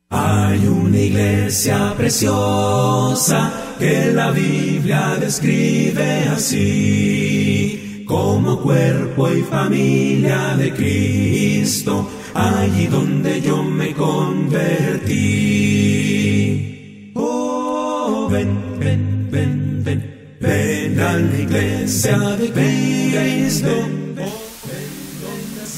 Hay una iglesia preciosa que la Biblia describe así, como cuerpo y familia de Cristo, allí donde yo me convertí. Oh, ven, ven, ven, ven, ven a la iglesia de Cristo.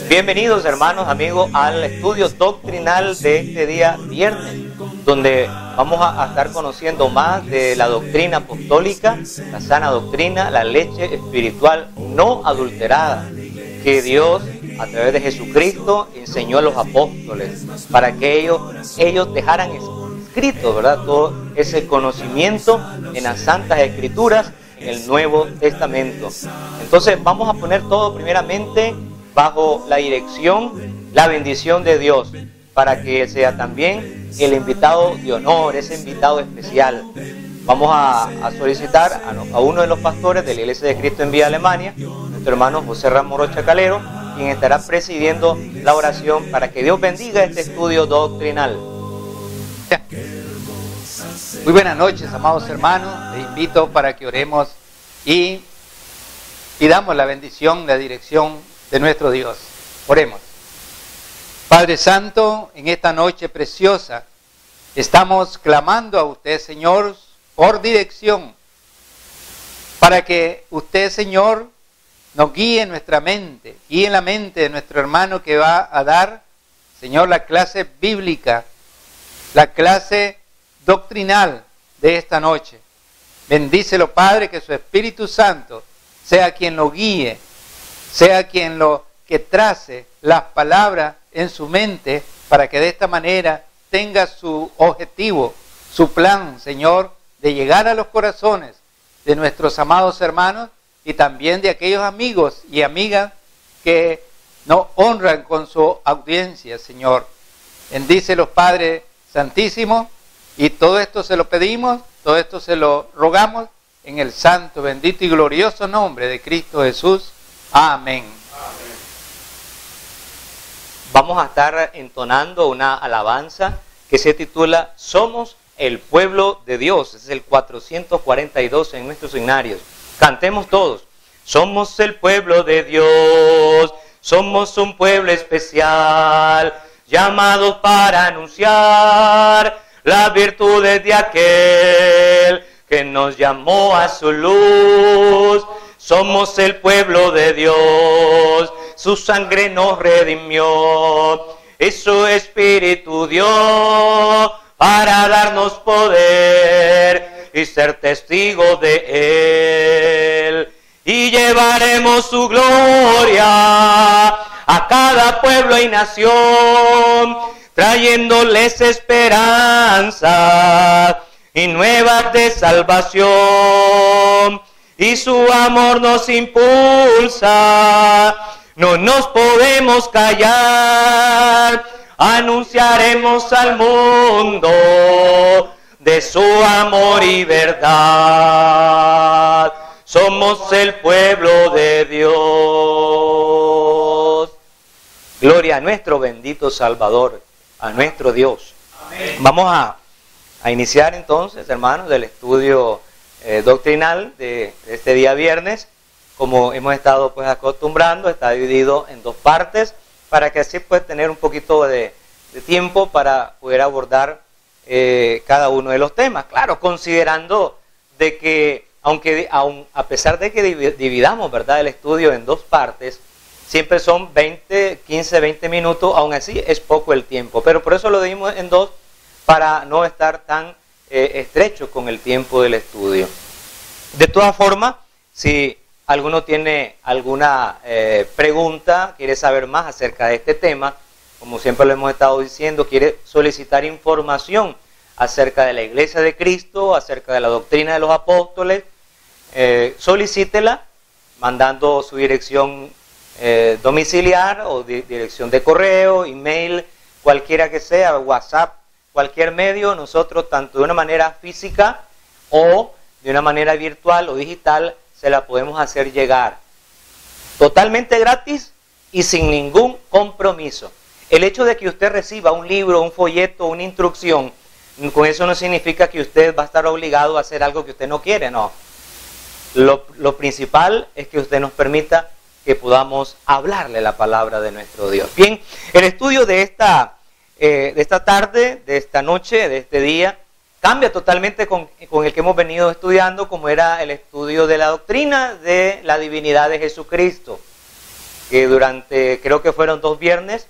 Bienvenidos, hermanos, amigos, al estudio doctrinal de este día viernes, donde vamos a estar conociendo más de la doctrina apostólica, la sana doctrina, la leche espiritual no adulterada, que Dios, a través de Jesucristo, enseñó a los apóstoles, para que ellos dejaran escrito, ¿verdad?, todo ese conocimiento en las Santas Escrituras, en el Nuevo Testamento. Entonces, vamos a poner todo primeramente bajo la dirección, la bendición de Dios, para que sea también el invitado de honor, ese invitado especial. Vamos a solicitar a uno de los pastores de la Iglesia de Cristo en Vía Alemania, nuestro hermano José Ramón Rocha Calero, quien estará presidiendo la oración para que Dios bendiga este estudio doctrinal. Muy buenas noches, amados hermanos. Les invito para que oremos y pidamos la bendición, la dirección de nuestro Dios. Oremos. Padre Santo, en esta noche preciosa estamos clamando a usted, Señor, por dirección, para que usted, Señor, nos guíe en nuestra mente, guíe en la mente de nuestro hermano que va a dar, Señor, la clase bíblica, la clase doctrinal de esta noche. Bendícelo, Padre, que su Espíritu Santo sea quien lo guíe, sea quien lo que trace las palabras en su mente, para que de esta manera tenga su objetivo, su plan, Señor, de llegar a los corazones de nuestros amados hermanos y también de aquellos amigos y amigas que nos honran con su audiencia, Señor. Bendícelos, Padre Santísimo, y todo esto se lo pedimos, todo esto se lo rogamos en el santo, bendito y glorioso nombre de Cristo Jesús. Amén. Vamos a estar entonando una alabanza que se titula Somos el pueblo de Dios. Es el 442 en nuestros signarios. Cantemos todos. Somos el pueblo de Dios, somos un pueblo especial, llamados para anunciar las virtudes de aquel que nos llamó a su luz. Somos el pueblo de Dios, su sangre nos redimió y su espíritu dio para darnos poder y ser testigos de él. Y llevaremos su gloria a cada pueblo y nación, trayéndoles esperanza y nuevas de salvación. Y su amor nos impulsa, no nos podemos callar, anunciaremos al mundo de su amor y verdad. Somos el pueblo de Dios. Gloria a nuestro bendito Salvador, a nuestro Dios. Amén. Vamos a iniciar entonces, hermanos, del estudio doctrinal de este día viernes. Como hemos estado pues acostumbrando, está dividido en dos partes, para que así pues tener un poquito de tiempo para poder abordar cada uno de los temas. Claro, considerando de que a pesar de que dividamos, ¿verdad?, el estudio en dos partes, siempre son 15, 20 minutos, aún así es poco el tiempo, pero por eso lo dimos en dos, para no estar tan estrecho con el tiempo del estudio. De todas formas, si alguno tiene alguna pregunta, quiere saber más acerca de este tema, como siempre lo hemos estado diciendo, quiere solicitar información acerca de la Iglesia de Cristo, acerca de la doctrina de los apóstoles, solicítela mandando su dirección domiciliar o dirección de correo, email, cualquiera que sea, WhatsApp, cualquier medio. Nosotros, tanto de una manera física o de una manera virtual o digital, se la podemos hacer llegar totalmente gratis y sin ningún compromiso. El hecho de que usted reciba un libro, un folleto, una instrucción, con eso no significa que usted va a estar obligado a hacer algo que usted no quiere, no. Lo principal es que usted nos permita que podamos hablarle la palabra de nuestro Dios. Bien, el estudio de esta tarde, de esta noche, de este día, cambia totalmente con el que hemos venido estudiando, como era el estudio de la doctrina de la divinidad de Jesucristo, que durante, creo que fueron 2 viernes,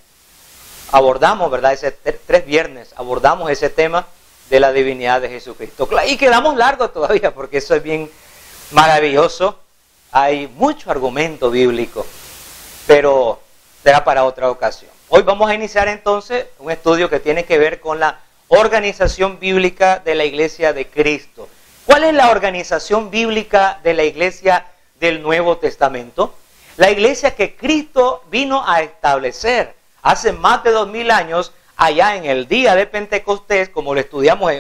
abordamos, ¿verdad? 3 viernes abordamos ese tema de la divinidad de Jesucristo. Y quedamos largos todavía, porque eso es bien maravilloso. Hay mucho argumento bíblico, pero será para otra ocasión. Hoy vamos a iniciar entonces un estudio que tiene que ver con la organización bíblica de la Iglesia de Cristo. ¿Cuál es la organización bíblica de la Iglesia del Nuevo Testamento? La Iglesia que Cristo vino a establecer hace más de 2000 años, allá en el día de Pentecostés, como lo estudiamos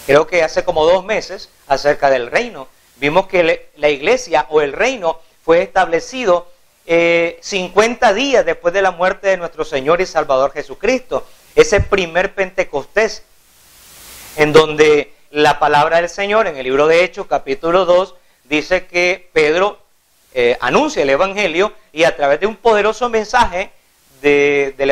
creo que hace como 2 meses, acerca del reino. Vimos que la iglesia o el reino fue establecido 50 días después de la muerte de nuestro Señor y Salvador Jesucristo. Ese primer Pentecostés, en donde la palabra del Señor, en el libro de Hechos, capítulo 2, dice que Pedro anuncia el Evangelio, y a través de un poderoso mensaje del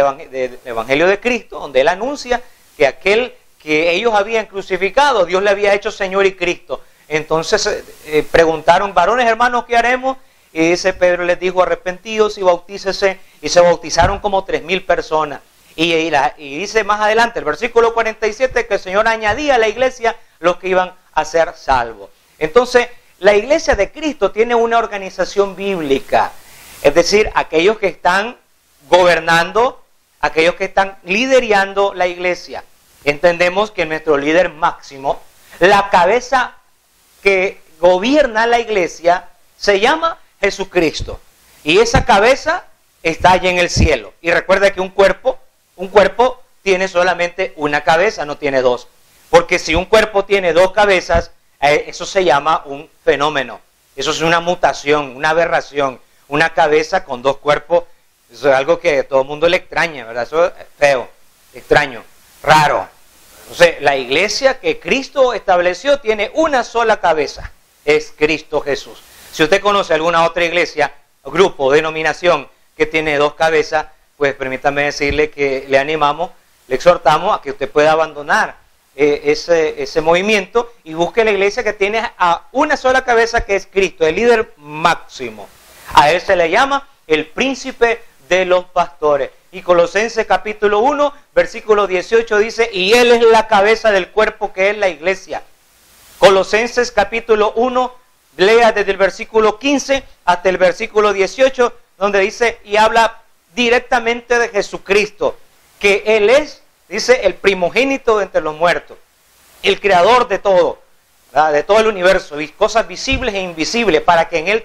Evangelio de Cristo, donde él anuncia que aquel que ellos habían crucificado, Dios le había hecho Señor y Cristo. Entonces preguntaron, varones hermanos, ¿qué haremos? Y dice Pedro, les dijo, arrepentidos y bautícese, y se bautizaron como 3000 personas. Y dice más adelante, el versículo 47, que el Señor añadía a la iglesia los que iban a ser salvos. Entonces, la iglesia de Cristo tiene una organización bíblica, es decir, aquellos que están gobernando, aquellos que están liderando la iglesia. Entendemos que nuestro líder máximo, la cabeza que gobierna la iglesia, se llama Jesucristo. Y esa cabeza está allí en el cielo. Y recuerda que un cuerpo tiene solamente una cabeza, no tiene 2. Porque si un cuerpo tiene 2 cabezas, eso se llama un fenómeno. Eso es una mutación, una aberración. Una cabeza con 2 cuerpos, eso es algo que a todo el mundo le extraña, ¿verdad? Eso es feo, extraño, raro. Entonces, la iglesia que Cristo estableció tiene una sola cabeza, es Cristo Jesús. Si usted conoce alguna otra iglesia, grupo, denominación que tiene 2 cabezas, pues permítame decirle que le animamos, le exhortamos a que usted pueda abandonar ese movimiento y busque la iglesia que tiene a una sola cabeza, que es Cristo, el líder máximo. A él se le llama el príncipe de los pastores. Y Colosenses capítulo 1, versículo 18 dice, y él es la cabeza del cuerpo, que es la iglesia. Colosenses capítulo 1, lea desde el versículo 15 hasta el versículo 18, donde dice, y habla directamente de Jesucristo, que él es, dice, el primogénito de entre los muertos, el creador de todo, ¿verdad? De todo el universo, y cosas visibles e invisibles, para que en él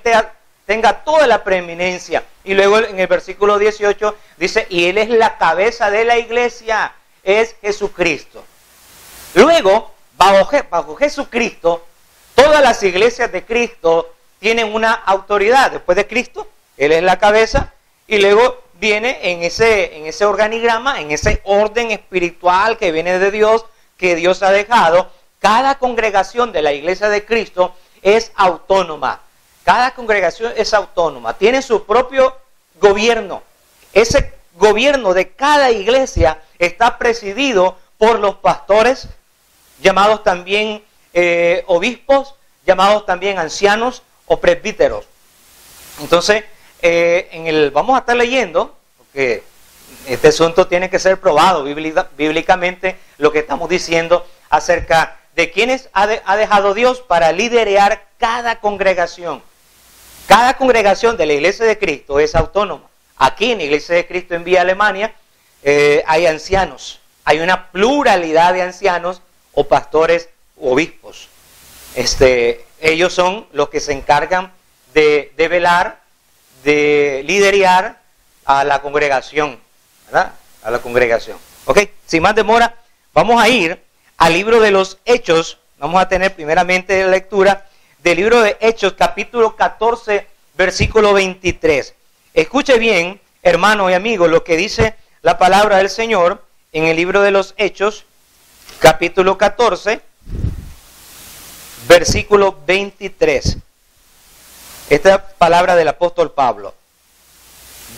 tenga toda la preeminencia. Y luego en el versículo 18 dice, y él es la cabeza de la iglesia, es Jesucristo. Luego, bajo Jesucristo, todas las iglesias de Cristo tienen una autoridad. Después de Cristo, él es la cabeza, y luego viene en ese organigrama, en ese orden espiritual que viene de Dios, que Dios ha dejado. Cada congregación de la iglesia de Cristo es autónoma. Cada congregación es autónoma, tiene su propio gobierno. Ese gobierno de cada iglesia está presidido por los pastores, llamados también obispos, llamados también ancianos o presbíteros. Entonces, vamos a estar leyendo, porque este asunto tiene que ser probado bíblicamente, lo que estamos diciendo acerca de quiénes ha dejado Dios para liderar cada congregación. Cada congregación de la Iglesia de Cristo es autónoma. Aquí en la Iglesia de Cristo en Vía Alemania hay ancianos. Hay una pluralidad de ancianos o pastores o obispos. Ellos son los que se encargan de velar, de liderar a la congregación, ¿verdad? A la congregación. Ok, sin más demora, vamos a ir al libro de los Hechos. Vamos a tener primeramente la lectura del libro de Hechos, capítulo 14, versículo 23. Escuche bien, hermano y amigo, lo que dice la palabra del Señor en el libro de los Hechos, capítulo 14, versículo 23. Esta es palabra del apóstol Pablo.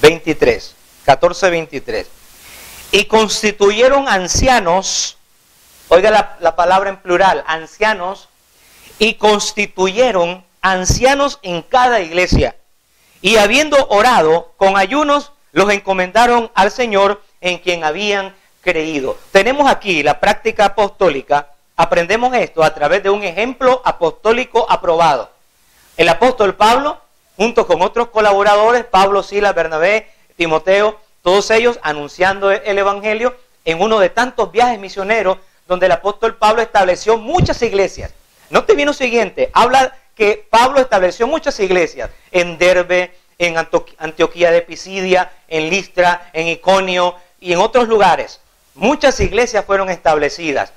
23, 14, 23. Y constituyeron ancianos, oiga la palabra en plural, ancianos, y constituyeron ancianos en cada iglesia. Y habiendo orado con ayunos, los encomendaron al Señor en quien habían creído. Tenemos aquí la práctica apostólica. Aprendemos esto a través de un ejemplo apostólico aprobado. El apóstol Pablo, junto con otros colaboradores, Pablo, Silas, Bernabé, Timoteo, todos ellos anunciando el evangelio en uno de tantos viajes misioneros donde el apóstol Pablo estableció muchas iglesias. Note bien lo siguiente, habla que Pablo estableció muchas iglesias en Derbe, en Antioquía de Pisidia, en Listra, en Iconio y en otros lugares. Muchas iglesias fueron establecidas.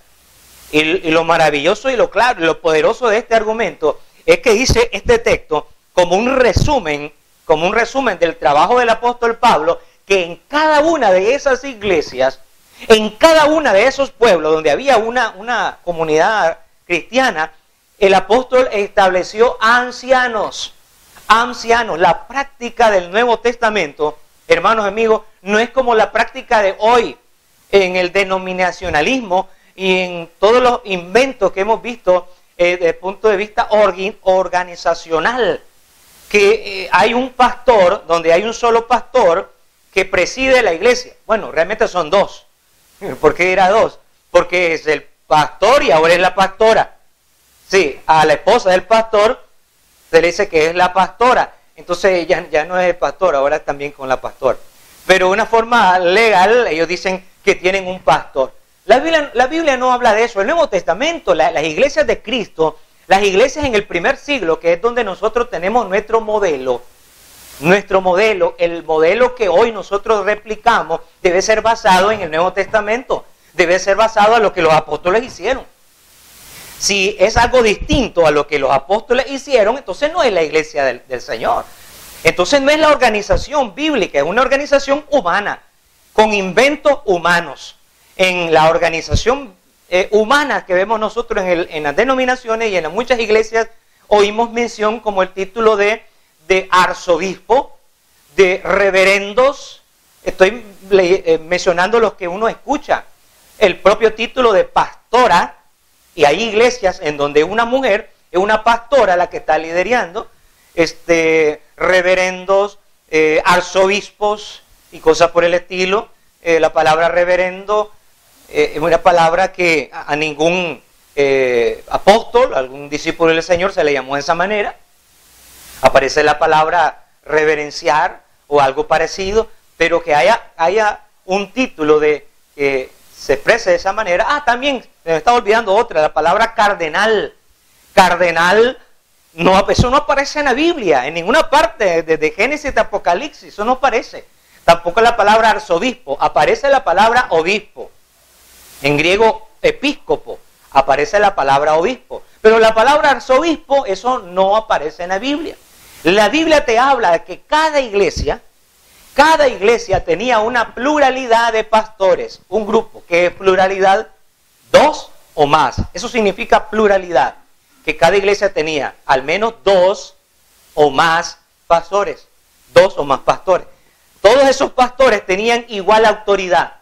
Y lo maravilloso y lo claro, lo poderoso de este argumento es que dice este texto como un resumen del trabajo del apóstol Pablo, que en cada una de esas iglesias, en cada una de esos pueblos donde había una comunidad cristiana, el apóstol estableció ancianos. La práctica del Nuevo Testamento, hermanos amigos, no es como la práctica de hoy en el denominacionalismo y en todos los inventos que hemos visto desde el punto de vista organizacional, que hay un pastor, donde hay un solo pastor que preside la iglesia. Bueno, realmente son dos. ¿Por qué era dos? Porque es el pastor y ahora es la pastora. Sí, a la esposa del pastor se le dice que es la pastora. Entonces ya no es el pastor, ahora también con la pastora. Pero de una forma legal, ellos dicen que tienen un pastor. La Biblia no habla de eso. El Nuevo Testamento, las iglesias de Cristo, las iglesias en el primer siglo, que es donde nosotros tenemos nuestro modelo, el modelo que hoy nosotros replicamos, debe ser basado en el Nuevo Testamento, debe ser basado en lo que los apóstoles hicieron. Si es algo distinto a lo que los apóstoles hicieron, entonces no es la iglesia del Señor. Entonces no es la organización bíblica, es una organización humana, con inventos humanos. En la organización humana que vemos nosotros en las denominaciones y en las muchas iglesias, oímos mención como el título de arzobispo, de reverendos. Estoy mencionando los que uno escucha. El propio título de pastora. Y hay iglesias en donde una mujer es una pastora la que está liderando, reverendos, arzobispos y cosas por el estilo. La palabra reverendo es una palabra que a ningún apóstol, algún discípulo del Señor se le llamó de esa manera. Aparece la palabra reverenciar o algo parecido, pero que haya un título de que se exprese de esa manera. También me estaba olvidando otra, la palabra cardenal. Cardenal, eso no aparece en la Biblia, en ninguna parte, desde Génesis de Apocalipsis, eso no aparece. Tampoco la palabra arzobispo, aparece la palabra obispo. En griego, episcopo, aparece la palabra obispo. Pero la palabra arzobispo, eso no aparece en la Biblia. La Biblia te habla de que cada iglesia tenía una pluralidad de pastores, un grupo. ¿Qué es pluralidad? Dos o más. Eso significa pluralidad, que cada iglesia tenía al menos dos o más pastores. Dos o más pastores. Todos esos pastores tenían igual autoridad.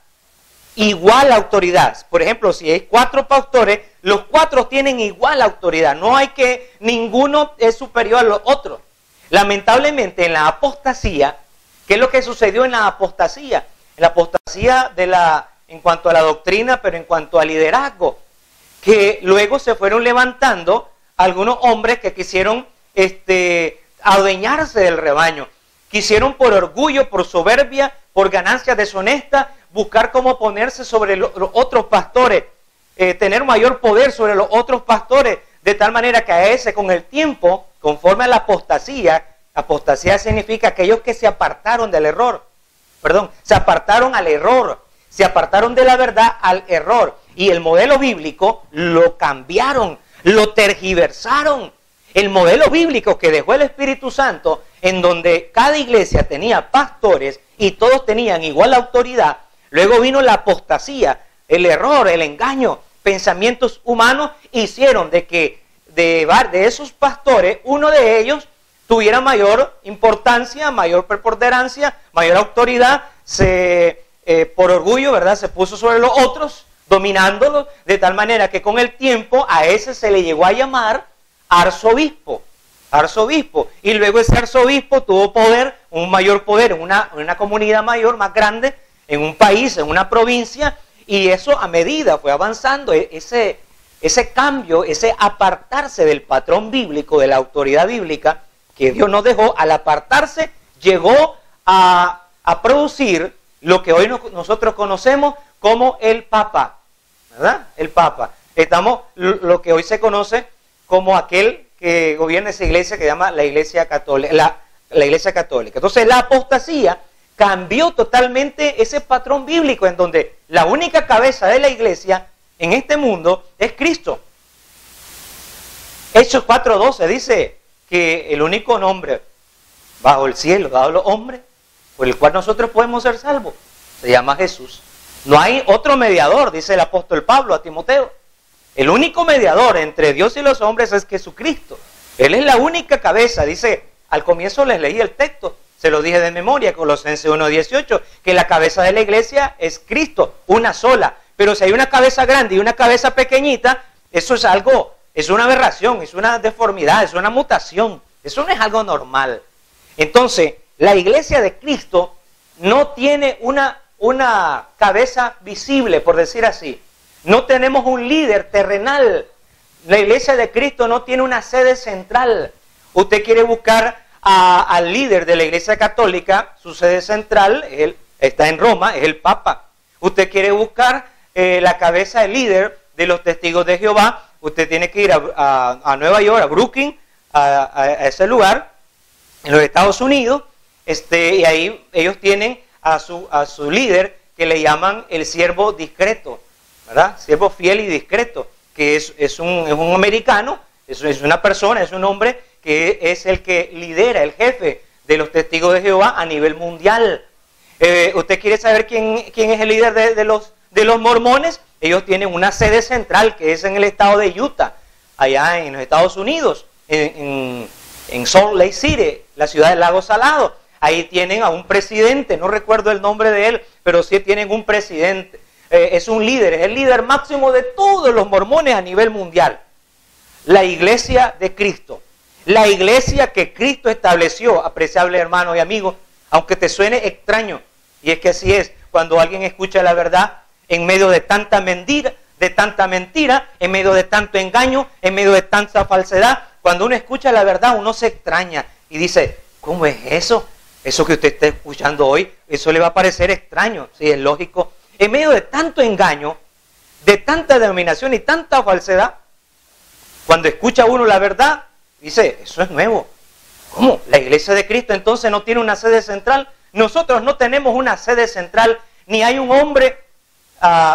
Igual autoridad. Por ejemplo, si hay 4 pastores, los 4 tienen igual autoridad. No hay que ninguno es superior a los otros. Lamentablemente en la apostasía, ¿qué es lo que sucedió en la apostasía? En la apostasía en cuanto a la doctrina, pero en cuanto al liderazgo, que luego se fueron levantando algunos hombres que quisieron adueñarse del rebaño. Quisieron por orgullo, por soberbia, por ganancia deshonesta, buscar cómo ponerse sobre los otros pastores, tener mayor poder sobre los otros pastores, de tal manera que a ese con el tiempo, conforme a la apostasía significa aquellos que se apartaron del error, se apartaron al error, se apartaron de la verdad al error, y el modelo bíblico lo cambiaron, lo tergiversaron. El modelo bíblico que dejó el Espíritu Santo, en donde cada iglesia tenía pastores y todos tenían igual autoridad, Luego vino la apostasía, el error, el engaño, pensamientos humanos hicieron de que de esos pastores, uno de ellos tuviera mayor importancia, mayor preponderancia, mayor autoridad, por orgullo, ¿verdad?, se puso sobre los otros, dominándolos, de tal manera que con el tiempo a ese se le llegó a llamar arzobispo. Y luego ese arzobispo tuvo poder, un mayor poder en una comunidad mayor, más grande, en un país, en una provincia, y eso a medida fue avanzando, ese cambio, ese apartarse del patrón bíblico, de la autoridad bíblica, que Dios nos dejó, al apartarse, llegó a producir lo que hoy nosotros conocemos como el Papa, ¿verdad? El Papa. Estamos lo que hoy se conoce como aquel que gobierna esa iglesia que se llama la Iglesia Católica. La Iglesia Católica. Entonces la apostasía cambió totalmente ese patrón bíblico en donde la única cabeza de la iglesia en este mundo es Cristo. Hechos 4:12 dice que el único nombre bajo el cielo dado a los hombres por el cual nosotros podemos ser salvos se llama Jesús. No hay otro mediador, dice el apóstol Pablo a Timoteo. El único mediador entre Dios y los hombres es Jesucristo. Él es la única cabeza. Dice, al comienzo les leí el texto, se lo dije de memoria, Colosenses 1:18, que la cabeza de la iglesia es Cristo, una sola. Pero si hay una cabeza grande y una cabeza pequeñita, eso es algo, es una aberración, es una deformidad, es una mutación. Eso no es algo normal. Entonces, la iglesia de Cristo no tiene una cabeza visible, por decir así. No tenemos un líder terrenal. La iglesia de Cristo no tiene una sede central. Usted quiere buscar al líder de la iglesia católica, su sede central, él está en Roma, es el Papa. Usted quiere buscar la cabeza del líder de los testigos de Jehová, usted tiene que ir a Nueva York, a Brooklyn, a ese lugar, en los Estados Unidos, y ahí ellos tienen a su líder que le llaman el siervo discreto, ¿verdad? Siervo fiel y discreto, que es un americano, es una persona, es un hombre que es el que lidera, el jefe de los testigos de Jehová a nivel mundial. ¿Usted quiere saber quién es el líder de los mormones? Ellos tienen una sede central que es en el estado de Utah, allá en los Estados Unidos, en Salt Lake City, la ciudad del lago Salado. Ahí tienen a un presidente, no recuerdo el nombre de él, pero sí tienen un presidente. Es un líder, es el líder máximo de todos los mormones a nivel mundial. La iglesia de Cristo, la iglesia que Cristo estableció, apreciable hermano y amigo, aunque te suene extraño, y es que así es, cuando alguien escucha la verdad en medio de tanta mentira, en medio de tanto engaño, en medio de tanta falsedad, cuando uno escucha la verdad uno se extraña y dice, ¿cómo es eso? Eso que usted está escuchando hoy, eso le va a parecer extraño, sí, es lógico. En medio de tanto engaño, de tanta denominación y tanta falsedad, cuando escucha uno la verdad, dice, eso es nuevo. ¿Cómo? ¿La iglesia de Cristo entonces no tiene una sede central? Nosotros no tenemos una sede central, ni hay un hombre,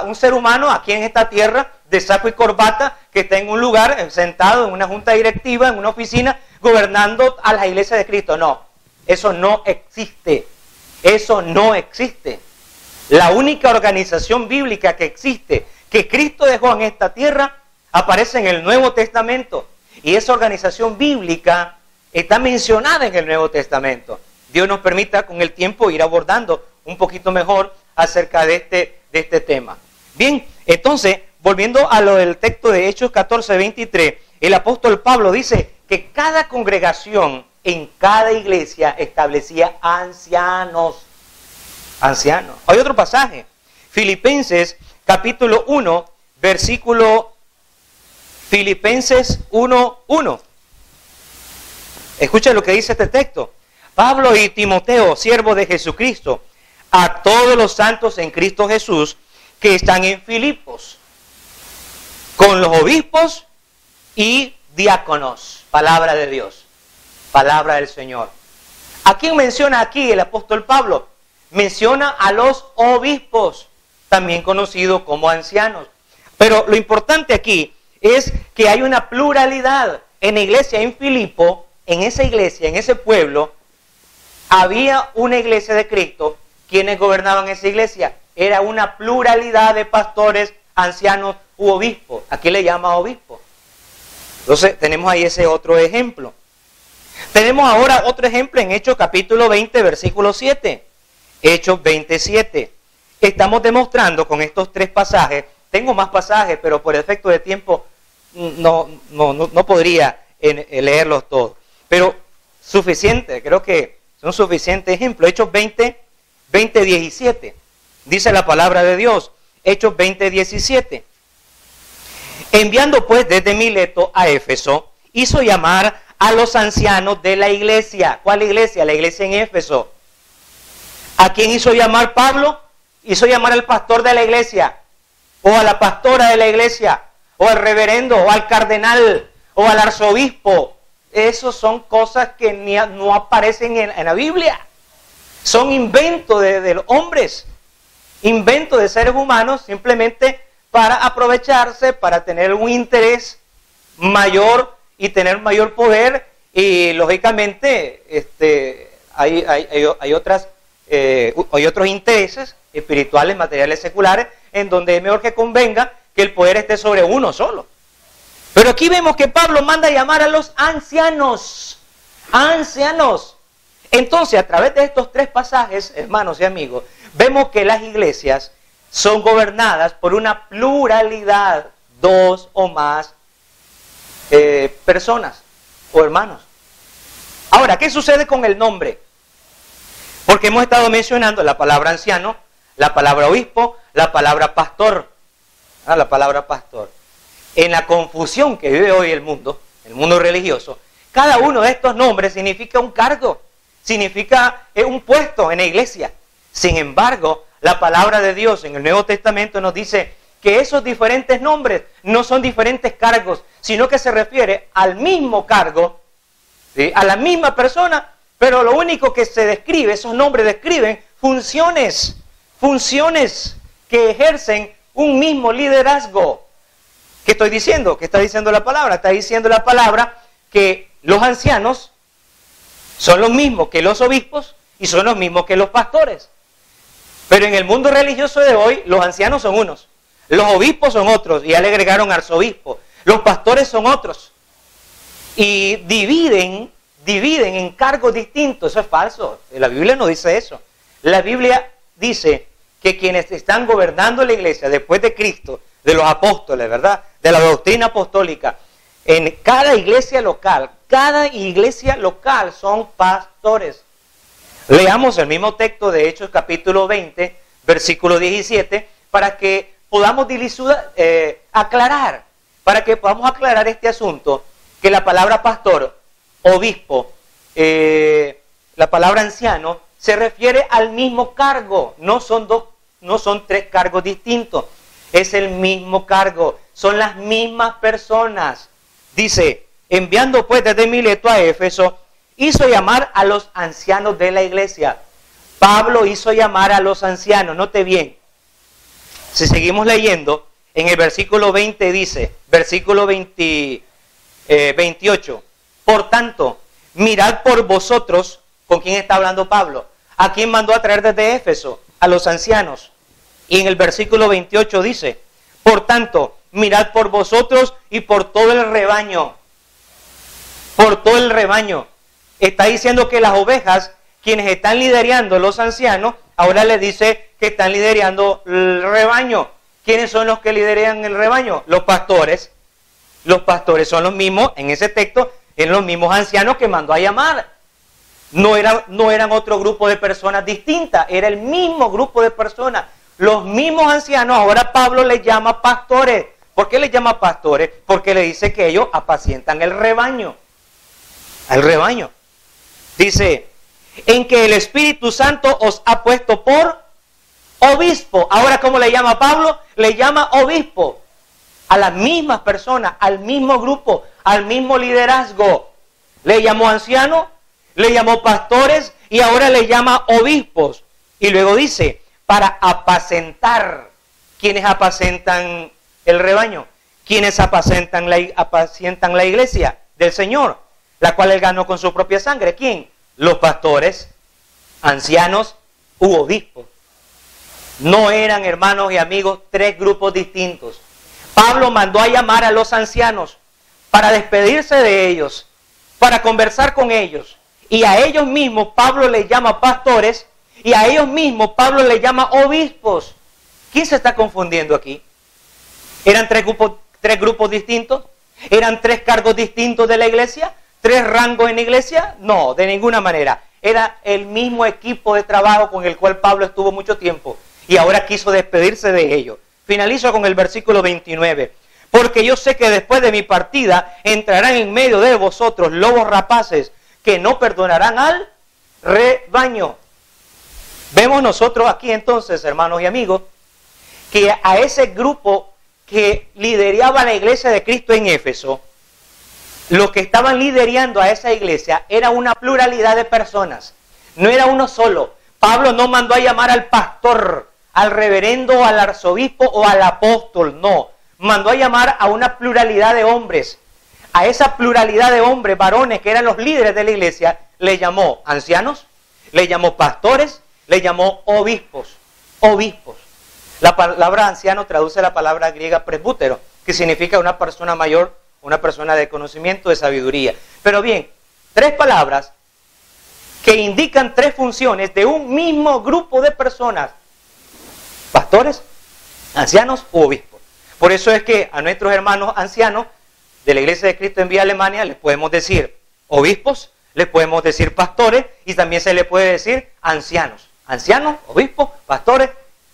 un ser humano aquí en esta tierra, de saco y corbata, que está en un lugar, sentado en una junta directiva, en una oficina, gobernando a la iglesia de Cristo. No, eso no existe. Eso no existe. La única organización bíblica que existe, que Cristo dejó en esta tierra, aparece en el Nuevo Testamento. Y esa organización bíblica está mencionada en el Nuevo Testamento. Dios nos permita con el tiempo ir abordando un poquito mejor acerca de este tema. Bien, entonces, volviendo a lo del texto de Hechos 14:23, el apóstol Pablo dice que cada congregación en cada iglesia establecía ancianos. Ancianos. Hay otro pasaje, Filipenses capítulo 1, versículo Filipenses 1:1. Escucha lo que dice este texto. Pablo y Timoteo, siervos de Jesucristo, a todos los santos en Cristo Jesús que están en Filipos, con los obispos y diáconos. Palabra de Dios, palabra del Señor. ¿A quién menciona aquí el apóstol Pablo? Menciona a los obispos, también conocidos como ancianos. Pero lo importante aquí es que hay una pluralidad. En la iglesia en Filipo, en esa iglesia, en ese pueblo, había una iglesia de Cristo. ¿Quiénes gobernaban esa iglesia? era una pluralidad de pastores, ancianos u obispos. Aquí le llama obispo. Entonces tenemos ahí ese otro ejemplo. Tenemos ahora otro ejemplo en Hechos capítulo 20, versículo 7. Hechos 27. Estamos demostrando con estos 3 pasajes, tengo más pasajes, pero por efecto de tiempo no podría leerlos todos. Pero suficiente, creo que son suficientes ejemplos. Hechos 20, 17. Dice la palabra de Dios. Hechos 20, 17. Enviando pues desde Mileto a Éfeso, hizo llamar a los ancianos de la iglesia. ¿Cuál iglesia? La iglesia en Éfeso. ¿A quién hizo llamar Pablo? Hizo llamar al pastor de la iglesia, o a la pastora de la iglesia, o al reverendo, o al cardenal, o al arzobispo. Esas son cosas que no aparecen en la Biblia. Son inventos de los hombres, inventos de seres humanos, simplemente para aprovecharse, para tener un interés mayor y tener mayor poder. Y lógicamente hay otros intereses espirituales, materiales, seculares, en donde es mejor que convenga que el poder esté sobre uno solo. Pero aquí vemos que Pablo manda a llamar a los ancianos. Ancianos. Entonces, a través de estos 3 pasajes, hermanos y amigos, vemos que las iglesias son gobernadas por una pluralidad, 2 o más personas o hermanos. Ahora, ¿qué sucede con el nombre? Porque hemos estado mencionando la palabra anciano, la palabra obispo, la palabra pastor. La palabra pastor. En la confusión que vive hoy el mundo religioso, cada uno de estos nombres significa un cargo, significa un puesto en la iglesia. Sin embargo, la palabra de Dios en el Nuevo Testamento nos dice que esos diferentes nombres no son diferentes cargos, sino que se refiere al mismo cargo, ¿sí?, a la misma persona, pero lo único que se describe, esos nombres describen funciones que ejercen un mismo liderazgo. ¿Qué estoy diciendo? ¿Qué está diciendo la palabra? Está diciendo la palabra que los ancianos son los mismos que los obispos y son los mismos que los pastores. Pero en el mundo religioso de hoy, los ancianos son unos, los obispos son otros, y ya le agregaron arzobispo, los pastores son otros. Y dividen en cargos distintos. Eso es falso. La Biblia no dice eso. La Biblia dice que quienes están gobernando la iglesia después de Cristo, de los apóstoles, ¿verdad?, de la doctrina apostólica, en cada iglesia local son pastores. Leamos el mismo texto de Hechos capítulo 20, versículo 17, para que podamos aclarar este asunto, que la palabra pastor, obispo, la palabra anciano, se refiere al mismo cargo, no son 3 cargos distintos, es el mismo cargo, son las mismas personas. Dice, enviando pues desde Mileto a Éfeso, hizo llamar a los ancianos de la iglesia. Pablo hizo llamar a los ancianos, note bien. Si seguimos leyendo, en el versículo 20 dice, versículo 28, por tanto, mirad por vosotros, ¿con quién está hablando Pablo? ¿A quién mandó a traer desde Éfeso? A los ancianos. Y en el versículo 28 dice, por tanto, mirad por vosotros y por todo el rebaño. Por todo el rebaño. Está diciendo que las ovejas, quienes están liderando los ancianos, ahora les dice que están liderando el rebaño. ¿Quiénes son los que lideran el rebaño? Los pastores. Los pastores son los mismos, en ese texto, eran los mismos ancianos que mandó a llamar. No eran otro grupo de personas distintas, era el mismo grupo de personas. Los mismos ancianos, ahora Pablo les llama pastores. ¿Por qué les llama pastores? Porque le dice que ellos apacientan el rebaño. Al rebaño. Dice, en que el Espíritu Santo os ha puesto por obispo. Ahora, ¿cómo le llama Pablo? Le llama obispo. A las mismas personas, al mismo grupo, al mismo liderazgo. Le llamó anciano, le llamó pastores y ahora le llama obispos. Y luego dice, para apacentar. ¿Quiénes apacentan el rebaño? ¿Quiénes apacientan la iglesia del Señor? La cual Él ganó con su propia sangre. ¿Quién? Los pastores, ancianos u obispos. No eran, hermanos y amigos, tres grupos distintos. Pablo mandó a llamar a los ancianos para despedirse de ellos, para conversar con ellos. Y a ellos mismos Pablo les llama pastores y a ellos mismos Pablo les llama obispos. ¿Quién se está confundiendo aquí? ¿Eran tres grupos distintos? ¿Eran tres cargos distintos de la iglesia? ¿Tres rangos en la iglesia? No, de ninguna manera. Era el mismo equipo de trabajo con el cual Pablo estuvo mucho tiempo y ahora quiso despedirse de ellos. Finalizo con el versículo 29. Porque yo sé que después de mi partida entrarán en medio de vosotros lobos rapaces que no perdonarán al rebaño. Vemos nosotros aquí entonces, hermanos y amigos, que a ese grupo que lideraba la iglesia de Cristo en Éfeso, los que estaban liderando a esa iglesia era una pluralidad de personas, no era uno solo. Pablo no mandó a llamar al pastor, al reverendo, al arzobispo o al apóstol, no. Mandó a llamar a una pluralidad de hombres. A esa pluralidad de hombres, varones, que eran los líderes de la iglesia, le llamó ancianos, le llamó pastores, le llamó obispos. Obispos. La palabra anciano traduce la palabra griega presbútero, que significa una persona mayor, una persona de conocimiento, de sabiduría. Pero bien, tres palabras que indican tres funciones de un mismo grupo de personas: pastores, ancianos u obispos. Por eso es que a nuestros hermanos ancianos de la Iglesia de Cristo en Vía Alemania les podemos decir obispos, les podemos decir pastores y también se les puede decir ancianos. Ancianos, obispos, pastores,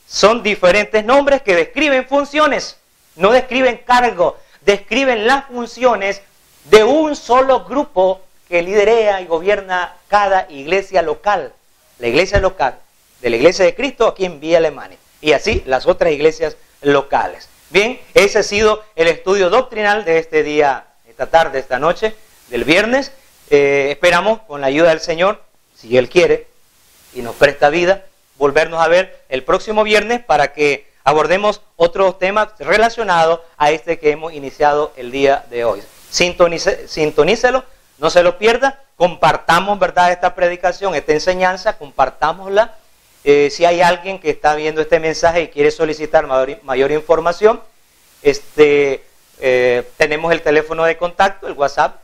son diferentes nombres que describen funciones, no describen cargo, describen las funciones de un solo grupo que liderea y gobierna cada iglesia local. La iglesia local de la Iglesia de Cristo aquí en Vía Alemania y así las otras iglesias locales. Bien, ese ha sido el estudio doctrinal de este día, esta tarde, esta noche, del viernes. Esperamos, con la ayuda del Señor, si Él quiere y nos presta vida, volvernos a ver el próximo viernes para que abordemos otros temas relacionados a este que hemos iniciado el día de hoy. Sintonícelo, no se lo pierda, compartamos, ¿verdad?, esta predicación, esta enseñanza, compartámosla. Si hay alguien que está viendo este mensaje y quiere solicitar mayor información, tenemos el teléfono de contacto, el WhatsApp,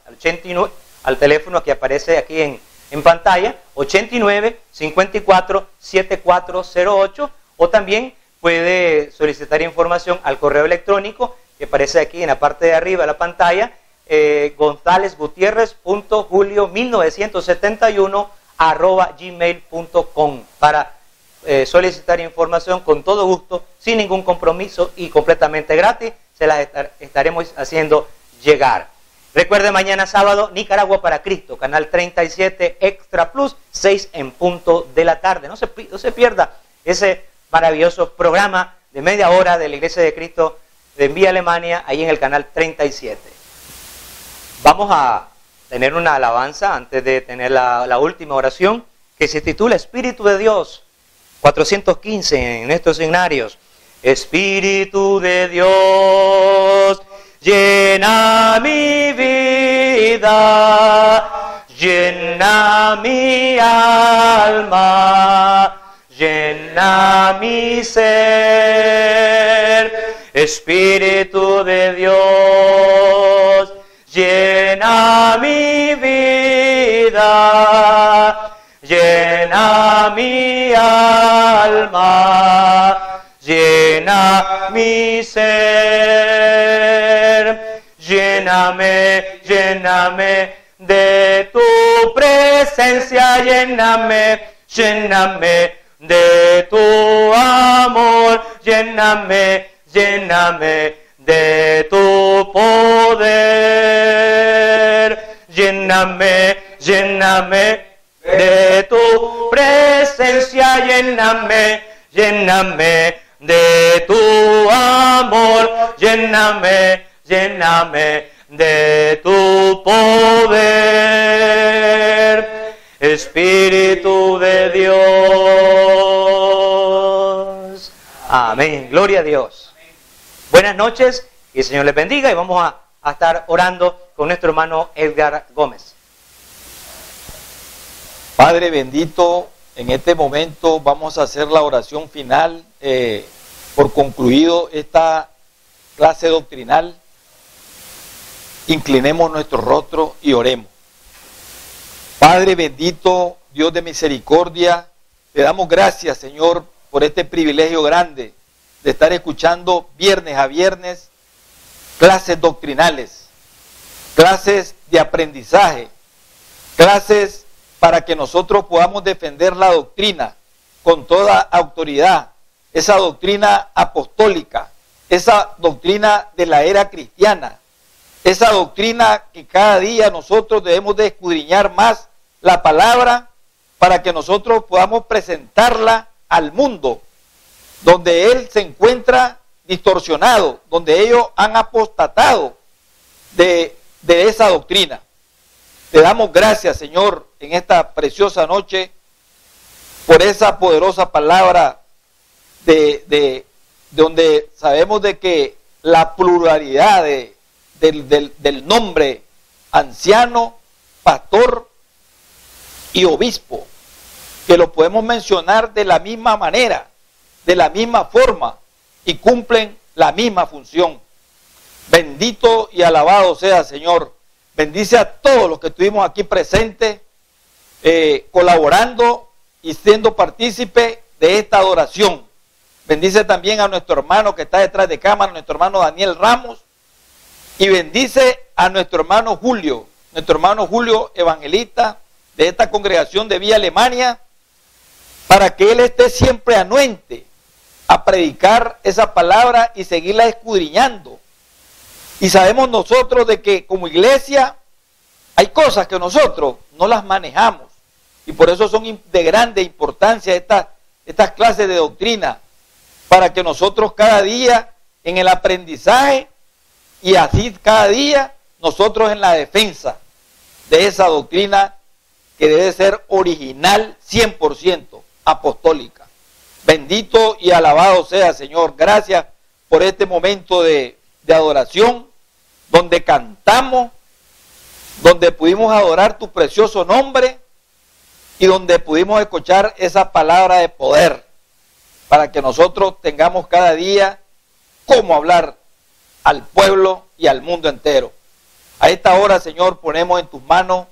al teléfono que aparece aquí en pantalla, 89-54-7408, o también puede solicitar información al correo electrónico que aparece aquí en la parte de arriba de la pantalla, gonzalezgutierrez.julio1971@gmail.com, para solicitar información con todo gusto, sin ningún compromiso y completamente gratis. Se las estaremos haciendo llegar. Recuerde, mañana sábado, Nicaragua para Cristo, canal 37 Extra Plus, 6 en punto de la tarde. No se pierda ese maravilloso programa de media hora de la Iglesia de Cristo de Vía Alemania, ahí en el canal 37. Vamos a tener una alabanza antes de tener la última oración, que se titula Espíritu de Dios, 415 en estos signarios. Espíritu de Dios, llena mi vida, llena mi alma, llena mi ser. Espíritu de Dios, llena mi vida, llena mi alma, llena mi ser. Lléname, lléname de tu presencia, lléname, lléname de tu amor, lléname, lléname de tu poder. Lléname, lléname de tu presencia, lléname, lléname de tu amor, lléname, lléname de tu poder. Espíritu de Dios. Amén. Gloria a Dios. Buenas noches y el Señor les bendiga, y vamos a estar orando con nuestro hermano Edgar Gómez. Padre bendito, en este momento vamos a hacer la oración final por concluido esta clase doctrinal. Inclinemos nuestro rostro y oremos. Padre bendito, Dios de misericordia, te damos gracias, Señor, por este privilegio grande de estar escuchando viernes a viernes clases doctrinales, clases de aprendizaje, clases para que nosotros podamos defender la doctrina con toda autoridad, esa doctrina apostólica, esa doctrina de la era cristiana, esa doctrina que cada día nosotros debemos de escudriñar más la palabra para que nosotros podamos presentarla al mundo, donde él se encuentra distorsionado, donde ellos han apostatado de esa doctrina. Te damos gracias, Señor, en esta preciosa noche, por esa poderosa palabra de donde sabemos de que la pluralidad del nombre anciano, pastor y obispo, que lo podemos mencionar de la misma manera, de la misma forma, y cumplen la misma función. Bendito y alabado sea, Señor. Bendice a todos los que estuvimos aquí presentes, colaborando y siendo partícipe de esta adoración. Bendice también a nuestro hermano que está detrás de cámara, nuestro hermano Daniel Ramos, y bendice a nuestro hermano Julio evangelista de esta congregación de Vía Alemania, para que él esté siempre anuente a predicar esa palabra y seguirla escudriñando. Y sabemos nosotros de que como iglesia hay cosas que nosotros no las manejamos, y por eso son de grande importancia estas clases de doctrina, para que nosotros cada día en el aprendizaje y así cada día nosotros en la defensa de esa doctrina que debe ser original 100% apostólica. Bendito y alabado sea, Señor. Gracias por este momento de adoración, donde cantamos, donde pudimos adorar tu precioso nombre y donde pudimos escuchar esa palabra de poder, para que nosotros tengamos cada día cómo hablar al pueblo y al mundo entero. A esta hora, Señor, ponemos en tus manos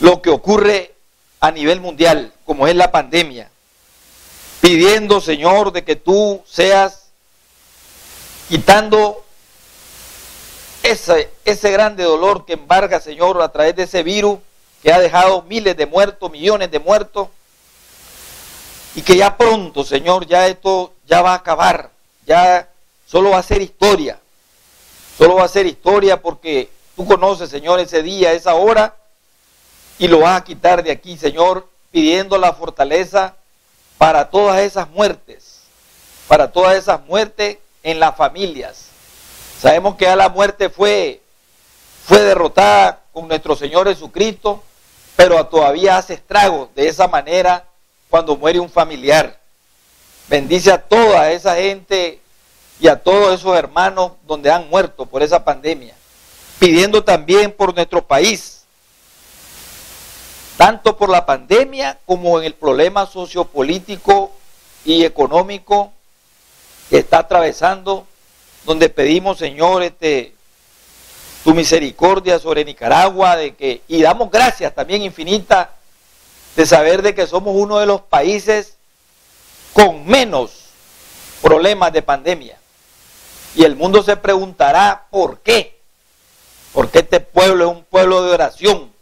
lo que ocurre a nivel mundial, como es la pandemia, pidiendo, Señor, de que tú seas quitando ese grande dolor que embarga, Señor, a través de ese virus que ha dejado miles de muertos, millones de muertos, y que ya pronto, Señor, ya esto ya va a acabar, ya solo va a ser historia, porque tú conoces, Señor, ese día, esa hora, y lo vas a quitar de aquí, Señor, pidiendo la fortaleza para todas esas muertes en las familias. Sabemos que ya la muerte fue derrotada con nuestro Señor Jesucristo, pero todavía hace estragos de esa manera cuando muere un familiar. Bendice a toda esa gente y a todos esos hermanos donde han muerto por esa pandemia. Pidiendo también por nuestro país, tanto por la pandemia como en el problema sociopolítico y económico que está atravesando, donde pedimos, Señor, tu misericordia sobre Nicaragua, y damos gracias también infinitas de saber de que somos uno de los países con menos problemas de pandemia. Y el mundo se preguntará ¿por qué? Porque este pueblo es un pueblo de oración,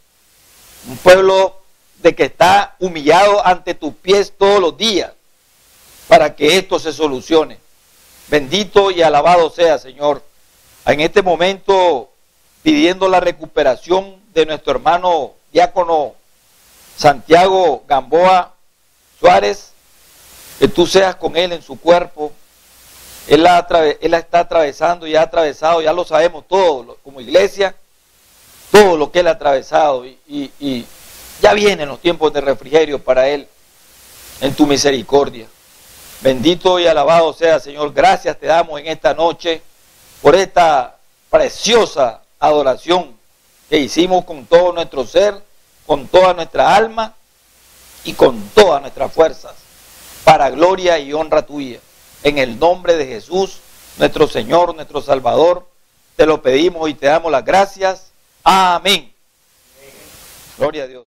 un pueblo de que está humillado ante tus pies todos los días para que esto se solucione. Bendito y alabado sea, Señor. En este momento pidiendo la recuperación de nuestro hermano diácono Santiago Gamboa Suárez, que tú seas con él en su cuerpo. Él la está atravesando y ha atravesado, ya lo sabemos todos como iglesia, todo lo que él ha atravesado, y ya vienen los tiempos de refrigerio para él en tu misericordia. Bendito y alabado sea, Señor. Gracias te damos en esta noche por esta preciosa adoración que hicimos con todo nuestro ser, con toda nuestra alma, y con todas nuestras fuerzas, para gloria y honra tuya. En el nombre de Jesús, nuestro Señor, nuestro Salvador, te lo pedimos y te damos las gracias. Amén. Gloria a Dios.